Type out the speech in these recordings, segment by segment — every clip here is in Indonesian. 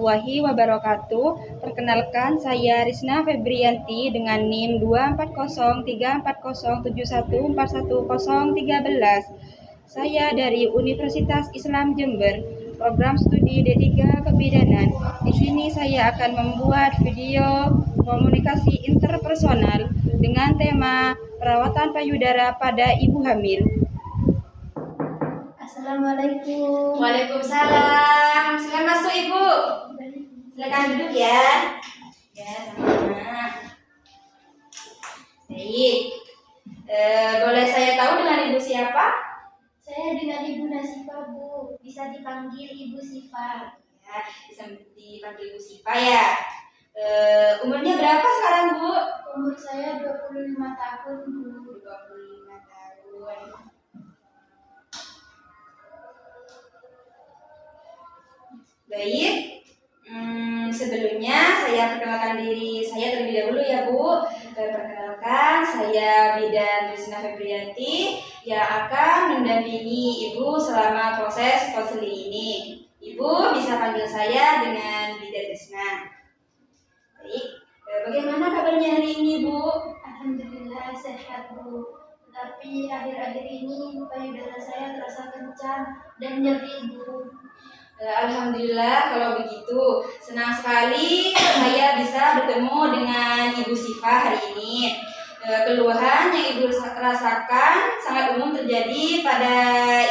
warahmatullahi wabarakatuh. Perkenalkan, saya Risna Febrianti dengan NIM 240340714141013. Saya dari Universitas Islam Jember, program studi D3 Kebidanan. Di sini saya akan membuat video komunikasi interpersonal dengan tema perawatan payudara pada ibu hamil. Assalamualaikum. Waalaikumsalam. Silakan masuk Ibu. Silakan duduk ya. Ya, sama-sama. Baik. Boleh saya tahu dengan Ibu siapa? Saya dengan Ibu Nasifa, Bu. Bisa dipanggil Ibu Sifa. Ya, bisa dipanggil Ibu Sifa ya. Umurnya berapa sekarang, Bu? Umur saya 25 tahun, Bu. 25 tahun. Baik, sebelumnya saya perkenalkan diri saya terlebih dahulu ya Bu. Perkenalkan, saya Bidan Risna Febrianti yang akan mendampingi Ibu selama proses konseling ini. Ibu bisa panggil saya dengan Bidan Risna. Baik, bagaimana kabarnya hari ini Bu? Alhamdulillah sehat, Bu. Tapi akhir-akhir ini payudara saya terasa kencang dan nyeri, Bu. Alhamdulillah kalau begitu. Senang sekali saya bisa bertemu dengan Ibu Sifa hari ini. Keluhan yang Ibu rasakan sangat umum terjadi pada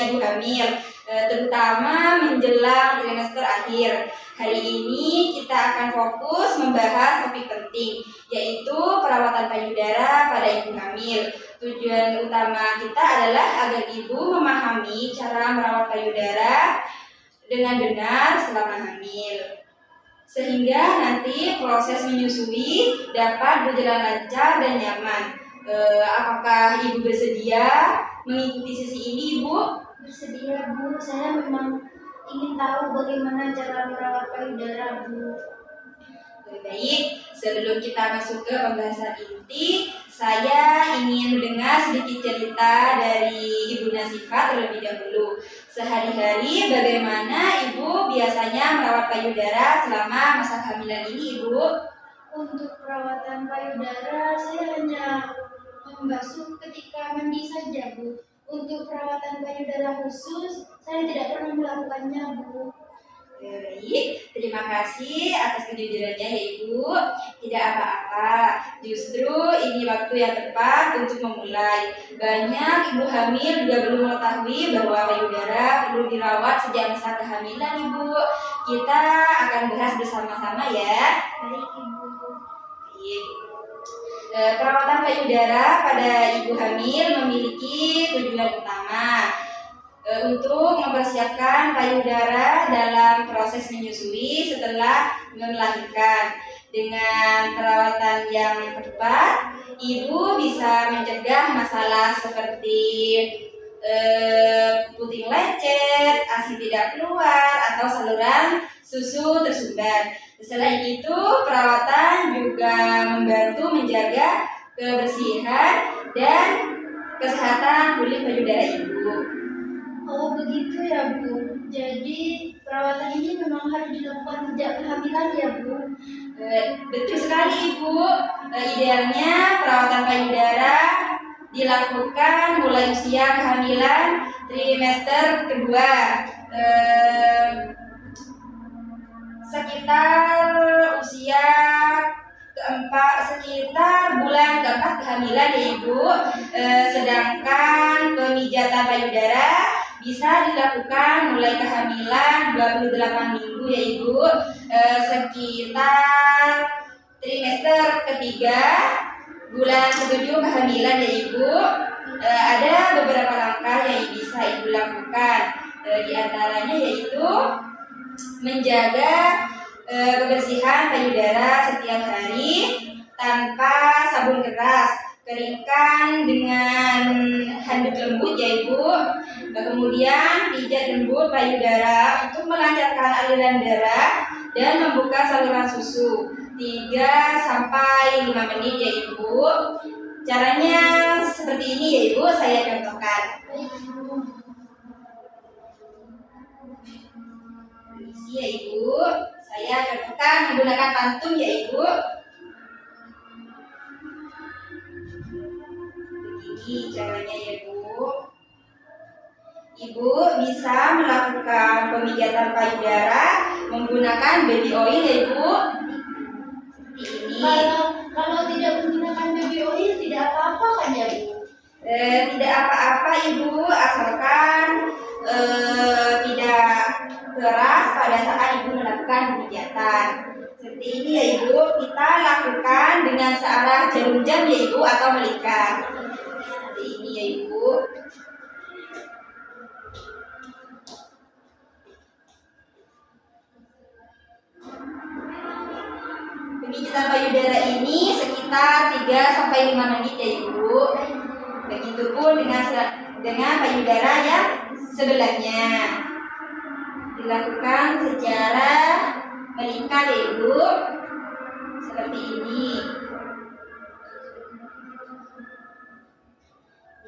ibu hamil, terutama menjelang trimester akhir. Hari ini kita akan fokus membahas topik penting, yaitu perawatan payudara pada ibu hamil. Tujuan utama kita adalah agar ibu memahami cara merawat payudara dengan benar selama hamil, sehingga nanti proses menyusui dapat berjalan lancar dan nyaman. Apakah Ibu bersedia mengikuti sesi ini, Ibu? Bersedia, Bu. Saya memang ingin tahu bagaimana cara merawat payudara, Bu. Baik, sebelum kita masuk ke pembahasan inti, saya ingin mendengar sedikit cerita dari Ibu Nasifa terlebih dahulu. Sehari-hari bagaimana Ibu biasanya merawat payudara selama masa kehamilan ini, Ibu? Untuk perawatan payudara, saya hanya membasuh ketika mandi saja, Bu. Untuk perawatan payudara khusus, saya tidak pernah melakukannya, Bu. Baik, terima kasih atas kejujurannya ya Ibu. Tidak apa-apa, justru ini waktu yang tepat untuk memulai. Banyak ibu hamil juga belum mengetahui bahwa payudara perlu dirawat sejak masa kehamilan, Ibu. Kita akan bahas bersama-sama ya. Baik, Ibu. Baik. Perawatan payudara pada ibu hamil memiliki tujuan utama untuk mempersiapkan payudara dalam proses menyusui setelah melahirkan. Dengan perawatan yang tepat, ibu bisa mencegah masalah seperti puting lecet, ASI tidak keluar, atau saluran susu tersumbat. Selain itu, perawatan juga membantu menjaga kebersihan dan kesehatan kulit payudara ibu. Oh, begitu ya, Bu. Jadi perawatan ini memang harus dilakukan sejak kehamilan ya, Bu. Betul sekali Ibu. Idealnya perawatan payudara dilakukan mulai usia kehamilan trimester kedua, sekitar usia sekitar bulan keempat kehamilan ya Ibu. Sedangkan pemijatan payudara bisa dilakukan mulai kehamilan 28 minggu ya Ibu, sekitar trimester ketiga bulan ke-7 kehamilan ya Ibu. Ada beberapa langkah yang bisa Ibu lakukan, di antaranya yaitu menjaga kebersihan payudara setiap hari tanpa sabun keras. Keringkan dengan handuk lembut ya Ibu. Kemudian pijat lembut payudara untuk melancarkan aliran darah dan membuka saluran susu 3 sampai 5 menit ya Ibu. Caranya seperti ini ya Ibu, saya contohkan. Permisi ya Ibu, Saya contohkan menggunakan pantun ya Ibu. Begini caranya ya Bu. Ibu bisa melakukan pemijatan payudara menggunakan baby oil ya Ibu. Seperti ini. Kalau tidak menggunakan baby oil tidak apa-apa kan ya Bu? Tidak apa-apa Ibu, asalkan tidak keras pada saat Ibu melakukan pemijatan. Seperti ini ya Ibu, kita lakukan dengan searah jarum jam ya Ibu atau melikat. Seperti ini ya Ibu. Pemijatan payudara ini sekitar 3-5 menit ya Ibu. Begitupun dengan payudara yang sebelahnya. Dilakukan secara melikat ya Ibu. Seperti ini.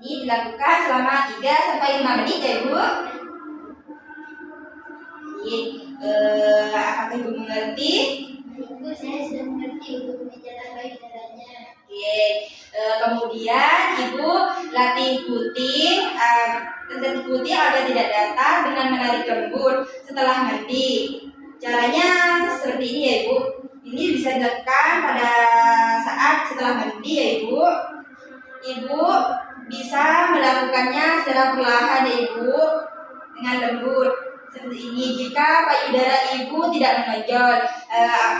Ini dilakukan selama 3-5 menit ya Ibu. Apakah Ibu mengerti? Ibu, saya sudah mengerti untuk pemijatan payudaranya. Oke, kemudian Ibu latih puting agar tidak datar dengan menarik lembut setelah mandi. Caranya seperti ini ya Ibu. Ini bisa dilakukan pada saat setelah mandi ya Ibu. Ibu bisa melakukannya secara perlahan ya Ibu dengan lembut. Seperti ini jika payudara Ibu tidak menonjol.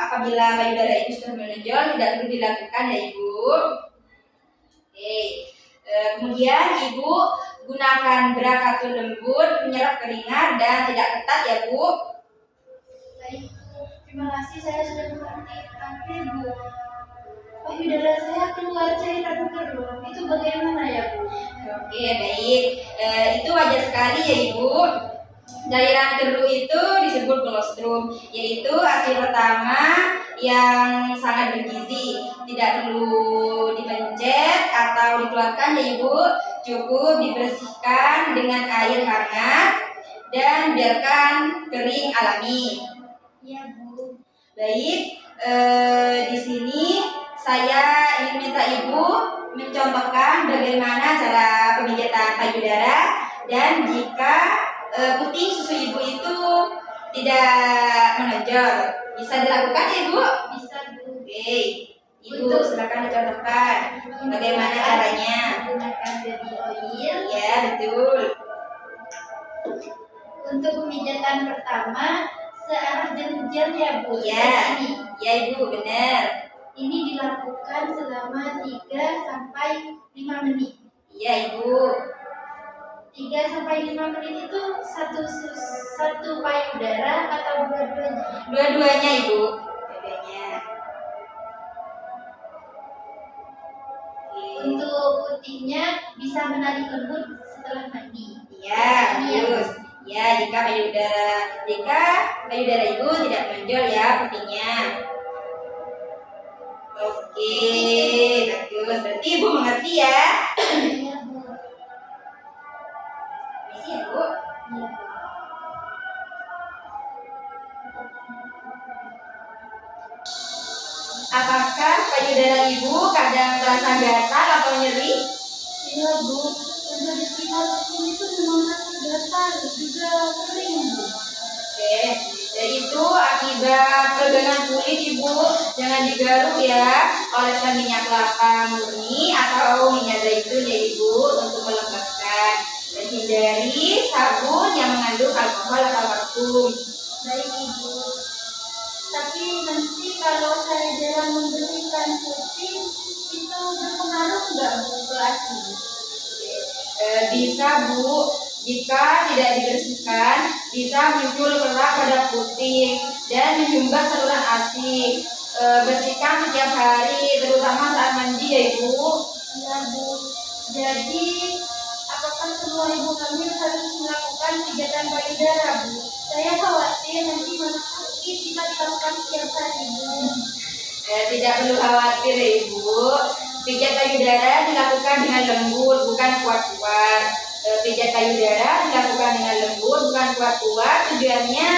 Apabila payudara Ibu sudah menonjol tidak perlu dilakukan ya Ibu. Oke. Kemudian Ibu gunakan bra katun lembut, menyerap keringat dan tidak ketat ya Bu. Baik Bu, terima kasih saya sudah mengerti. Tapi Bu, payudara saya keluar cairan keruh. Itu bagaimana ya Bu? Oke, baik. Itu wajar sekali ya Ibu. Cairan keruh itu disebut kolostrum, yaitu hasil pertama yang sangat bergizi. Tidak perlu dipencet atau dikeluarkan ya Ibu. Cukup dibersihkan dengan air hangat dan biarkan kering alami. Iya Bu. Baik, di sini saya ingin minta Ibu mencontohkan bagaimana cara pemijatan payudara dan jika putih susu Ibu itu tidak menonjol, bisa dilakukan ya Ibu? Bisa Bu. Oke, Ibu silakan dicontohkan bagaimana caranya. Menggunakan baby oil. Ya betul. Untuk pemijatan pertama searah jarum jam ya Bu. Ya, Ini. ya Ibu benar. Ini dilakukan selama 3-5 menit. Iya Ibu. 3-5 menit itu satu payudara atau dua-duanya? Dua-duanya Ibu. Dua-duanya. Oke. Untuk putihnya bisa menarik lembut setelah mandi. Iya, bagus. Ya, jika payudara Ibu tidak menonjol ya putihnya. Oke, bagus. Berarti Ibu mengerti ya? Iya Bu. Misi ya Bu. Iya Bu. Apakah payudara Ibu kadang terasa gatal atau nyeri? Iya Bu. Untuk di sekitar kulit itu memang masih gatal juga kering Bu. Oke, dan itu akibat peregangan kulit Ibu. Jangan digaruk ya. Oleskan minyak kelapa murni atau minyak zaitun ya Ibu untuk melembabkan. Dan hindari sabun yang mengandung alkohol atau parfum. Baik Ibu. Tapi nanti kalau saya jarang membersihkan putih itu berpengaruh nggak Bu ke ASI? Bisa Bu, jika tidak dibersihkan bisa muncul kerak pada puting dan menyumbat saluran ASI. Bersihkan setiap hari, terutama saat mandi ya Ibu. Iya Bu. Jadi apakah semua ibu hamil harus melakukan pijatan payudara Bu? Saya khawatir nanti malah sakit jika dilakukan setiap hari Bu. Tidak perlu khawatir ya Ibu. Pijat payudara dilakukan dengan lembut, bukan kuat-kuat. Pijat payudara dilakukan dengan lembut, bukan kuat-kuat. Tujuannya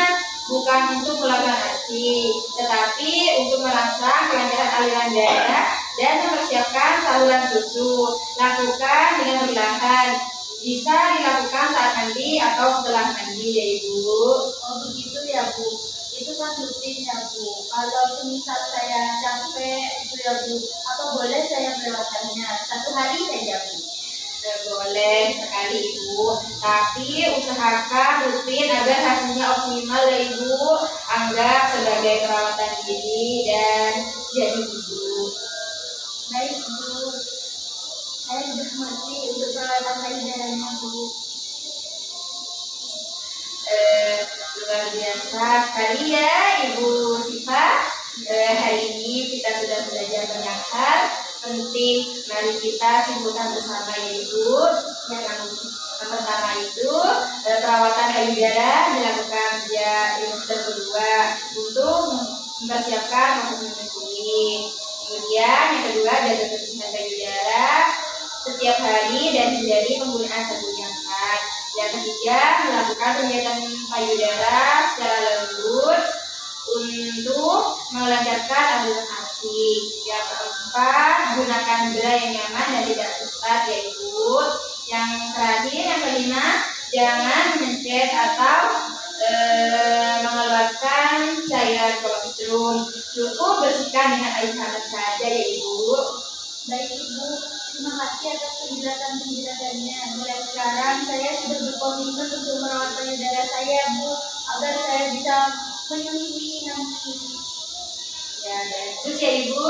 bukan untuk melakukan aksi, tetapi untuk merangsang kelancaran aliran darah dan mempersiapkan saluran susu. Lakukan dengan perlahan. Bisa dilakukan saat mandi atau setelah mandi ya Ibu. Oh begitu ya Bu. Itu kan rutin ya Bu. Kalau semisal saya capek itu ya Bu, apa boleh saya melewatkannya 1 hari saja Bu? Boleh sekali Ibu, tapi usahakan rutin agar hasilnya optimal ya Ibu. Anggap sebagai perawatan diri dan jadi ibu. Baik Bu, saya sudah mengerti untuk perawatan payudaranya Bu. Luar biasa sekali ya Ibu Siva. Hari ini kita sudah belajar banyak hal penting. Mari kita simpulkan bersama ya Ibu. Yang pertama itu perawatan payudara dilakukan sejak trimester kedua untuk mempersiapkan proses menyusui. Kemudian yang kedua, jaga kebersihan payudara setiap hari dan hindari penggunaan sabun yang khas. Yang ketiga, melakukan penjagaan payudara secara lembut untuk melancarkan aliran ASI. Yang keempat, gunakan bra yang nyaman dan tidak ketat ya Ibu. Yang terakhir, yang kelima, jangan mencet atau mengeluarkan cairan kolostrum. Cukup bersihkan dengan air hangat saja ya Ibu. Baik Ibu, terima kasih atas penjelasannya. Mulai sekarang saya sudah berkomitmen untuk merawat payudara saya Bu, agar saya bisa menyusui nanti. Ya, bagus ya Ibu.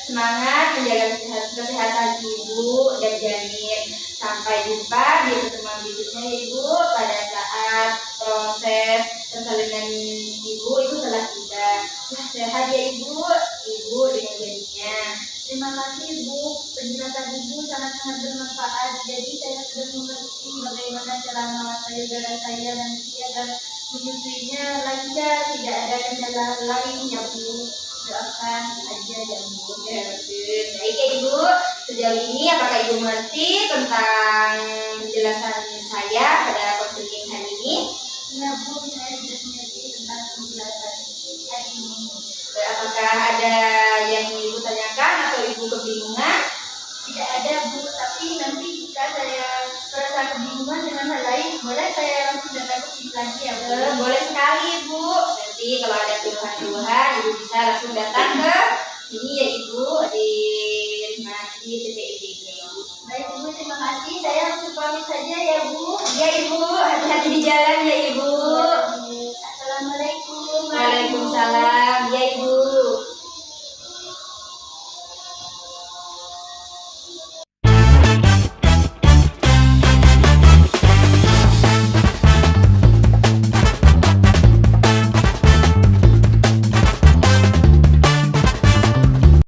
Semangat menjaga kesehatan Ibu dan janin. Sampai jumpa di pertemuan berikutnya ya Ibu. Pada saat proses persalinan Ibu itu telah tiba. Sehat-sehat ya Ibu dengan janinnya. Terima kasih Bu, penjelasan Ibu sangat-sangat bermanfaat. Jadi saya sudah mengerti bagaimana cara merawat payudara saya nanti agar menyusuinya lancar, tidak ada kendala lain ya Bu. Doakan aja ya Bu. Ya, bagus. Baik ya Ibu. Sejauh ini apakah Ibu mengerti tentang penjelasan saya pada konseling hari ini? Ya Bu, saya sudah mengerti tentang penjelasan hari ini. Apakah ada yang Ibu tanyakan atau Ibu kebingungan? Tidak ada Bu, tapi nanti jika saya merasa kebingungan dengan hal lain, boleh saya langsung datang ke sini lagi ya Bu? Boleh sekali Ibu. Nanti kalau ada keluhan-keluhan Ibu bisa langsung datang ke sini ya Ibu di TPID. Baik Bu, terima kasih. Saya langsung pamit saja ya Bu. Ya Ibu, hati-hati di jalan ya Ibu. Assalamualaikum. Waalaikumsalam.